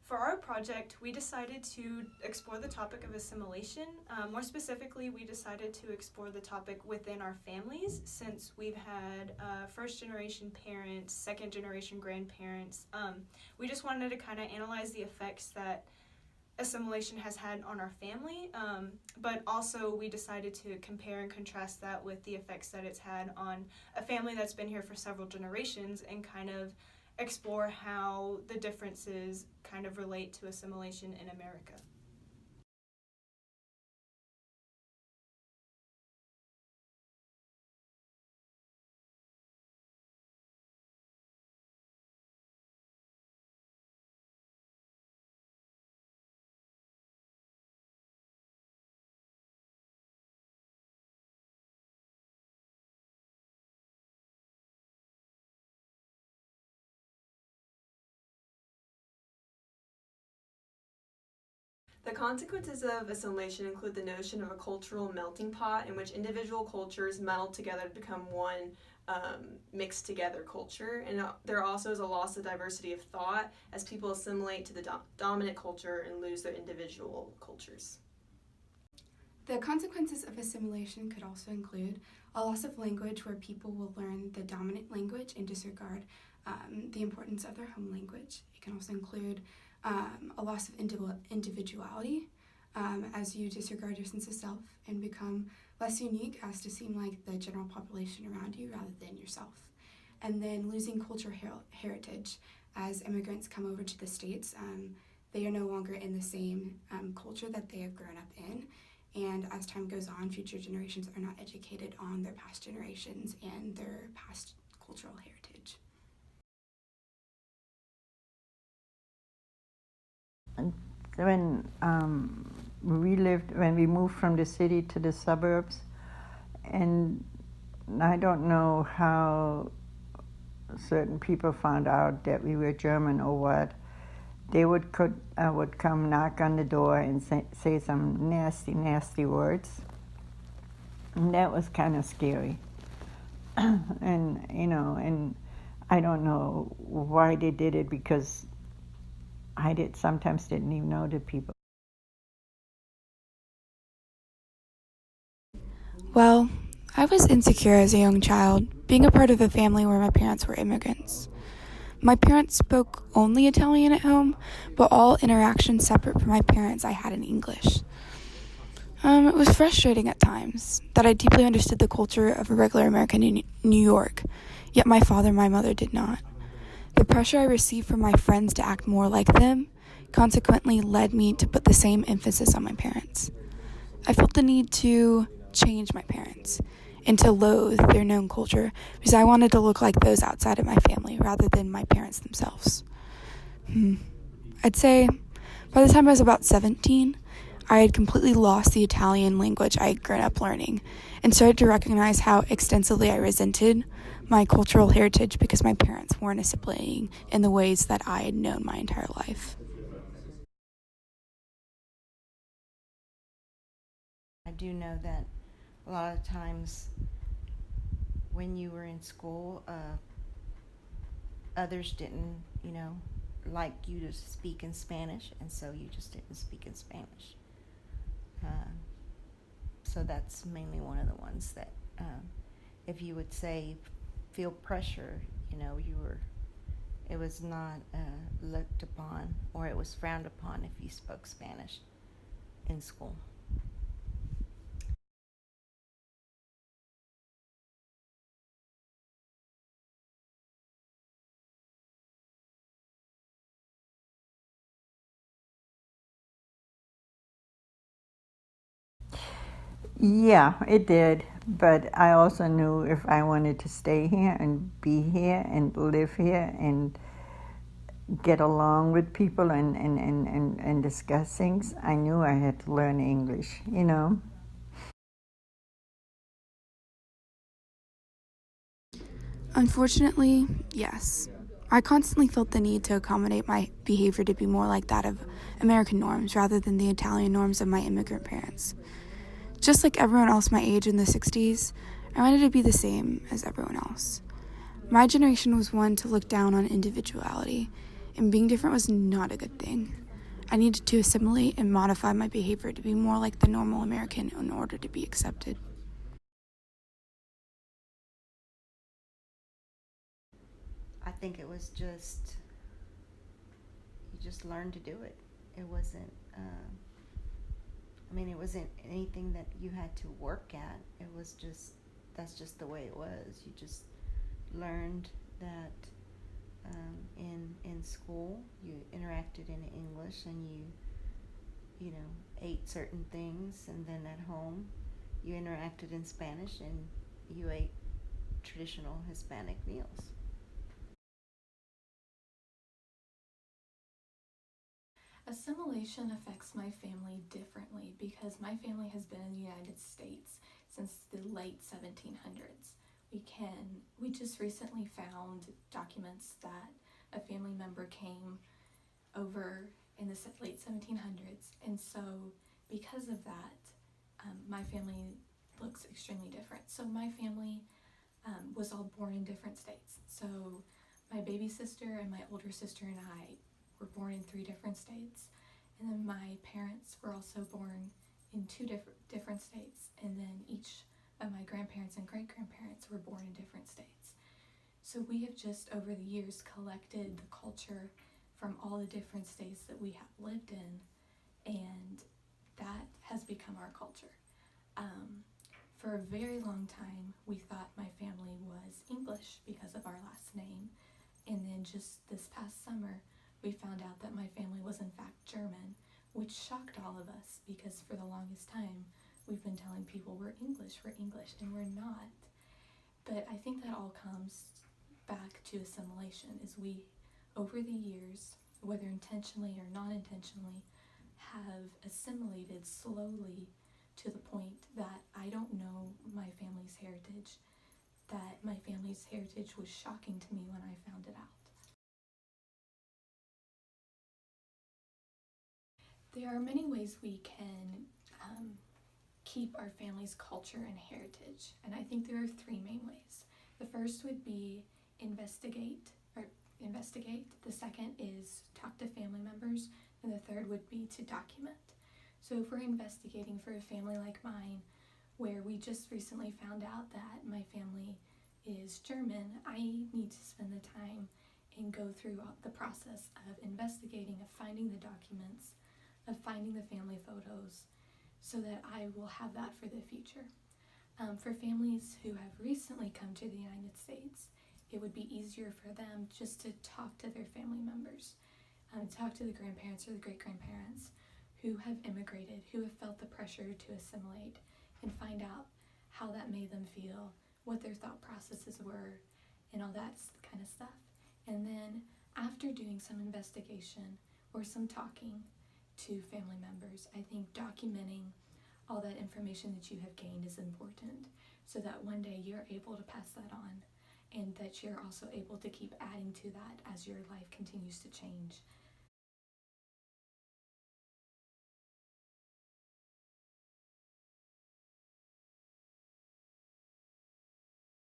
For our project, we decided to explore the topic of assimilation. More specifically, we decided to explore the topic within our families, since we've had first-generation parents, second-generation grandparents. We just wanted to kind of analyze the effects that assimilation has had on our family, but also we decided to compare and contrast that with the effects that it's had on a family that's been here for several generations, and kind of explore how the differences kind of relate to assimilation in America. The consequences of assimilation include the notion of a cultural melting pot in which individual cultures meld together to become one mixed together culture. And there also is a loss of diversity of thought as people assimilate to the dominant culture and lose their individual cultures. The consequences of assimilation could also include a loss of language, where people will learn the dominant language and disregard the importance of their home language. It can also include a loss of individuality, as you disregard your sense of self and become less unique as to seem like the general population around you rather than yourself. And then losing cultural heritage. As immigrants come over to the States, they are no longer in the same culture that they have grown up in. And as time goes on, future generations are not educated on their past generations and their past cultural heritage. When we moved from the city to the suburbs, and I don't know how certain people found out that we were German or what. They would come knock on the door and say some nasty words, and that was kind of scary. and I don't know why they did it, because I sometimes didn't even know the people. Well, I was insecure as a young child, being a part of a family where my parents were immigrants. My parents spoke only Italian at home, but all interactions separate from my parents I had in English. It was frustrating at times that I deeply understood the culture of a regular American in New York, yet my father and my mother did not. The pressure I received from my friends to act more like them consequently led me to put the same emphasis on my parents. I felt the need to change my parents and to loathe their known culture, because I wanted to look like those outside of my family rather than my parents themselves. I'd say by the time I was about 17, I had completely lost the Italian language I had grown up learning and started to recognize how extensively I resented my cultural heritage because my parents weren't assimilating in the ways that I had known my entire life. I do know that a lot of times when you were in school, others didn't, like you to speak in Spanish, and so you just didn't speak in Spanish. So that's mainly one of the ones that, if you would say, feel pressure, it was not looked upon, or it was frowned upon if you spoke Spanish in school. Yeah, it did, but I also knew if I wanted to stay here and be here and live here and get along with people and discuss things, I knew I had to learn English, Unfortunately, yes. I constantly felt the need to accommodate my behavior to be more like that of American norms rather than the Italian norms of my immigrant parents. Just like everyone else my age in the 60s, I wanted to be the same as everyone else. My generation was one to look down on individuality and being different was not a good thing. I needed to assimilate and modify my behavior to be more like the normal American in order to be accepted. I think it was just, you just learned to do it. It wasn't, it wasn't anything that you had to work at. It was just, that's just the way it was. You just learned that in school you interacted in English, and you ate certain things, and then at home you interacted in Spanish, and you ate traditional Hispanic meals. Assimilation affects my family differently because my family has been in the United States since the late 1700s. We just recently found documents that a family member came over in the late 1700s, and so because of that, my family looks extremely different. So my family was all born in different states. So my baby sister and my older sister and I were born in 3 different states, and then my parents were also born in 2 different states, and then each of my grandparents and great-grandparents were born in different states. So we have just over the years collected the culture from all the different states that we have lived in, and that has become our culture. For a very long time, we thought my family was English because of our last name, and then just this past summer, we found out that my family was in fact German, which shocked all of us because for the longest time, we've been telling people we're English, and we're not. But I think that all comes back to assimilation, is we, over the years, whether intentionally or non-intentionally, have assimilated slowly to the point that I don't know my family's heritage, that my family's heritage was shocking to me when I found it out. There are many ways we can keep our family's culture and heritage, and I think there are 3 main ways. The first would be investigate. The second is talk to family members, and the third would be to document. So if we're investigating for a family like mine, where we just recently found out that my family is German, I need to spend the time and go through the process of investigating, of finding the documents, of finding the family photos, so that I will have that for the future. For families who have recently come to the United States, it would be easier for them just to talk to their family members, talk to the grandparents or the great-grandparents who have immigrated, who have felt the pressure to assimilate, and find out how that made them feel, what their thought processes were, and all that kind of stuff. And then after doing some investigation or some talking to family members, I think documenting all that information that you have gained is important, so that one day you're able to pass that on, and that you're also able to keep adding to that as your life continues to change.